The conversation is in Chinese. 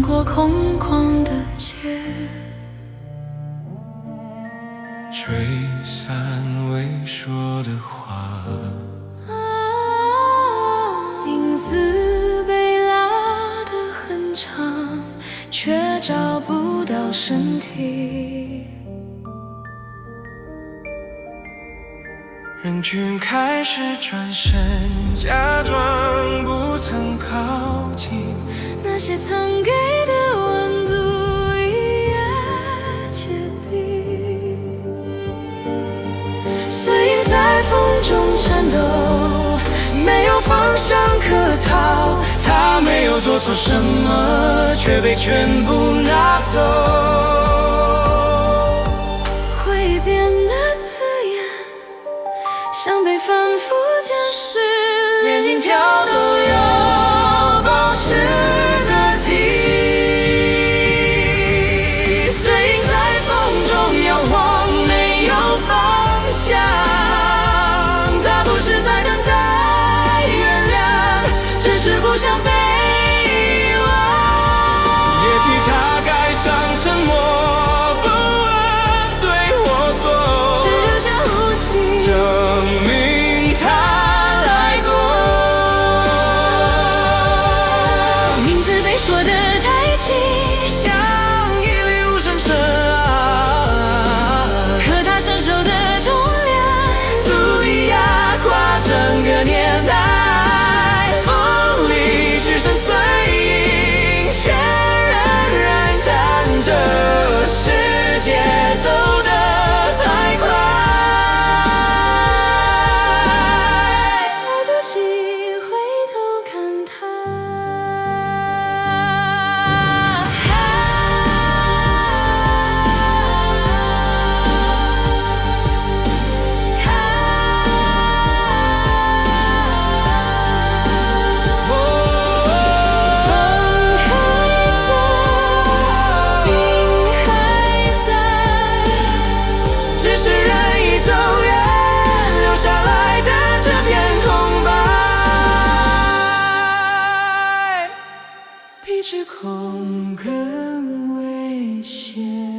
穿过空旷的街，吹散未说的话。影子被拉得很长，却找不到身体。人群开始转身，假装不曾靠近。那些曾给的温度一夜结冰，碎影在风中颤抖，没有方向可逃。他没有做错什么，却被全部拿走。会变得刺眼，像被反复监视，连心跳都要保持得体。碎影在风中摇晃，没有方向。他不是在等待原谅，只是不想被遗忘。也替他盖上沉默，不问对或错，只留下呼吸，证明他来过。名字被说得太轻，像一粒无声尘埃，可他承受的重量足以压垮整个年代。风里只剩碎影，却仍然站着，世界走得太快，来不及回头看他。风还在，冰还在，只是人已走远，留下来的这片空白，比指控更危险。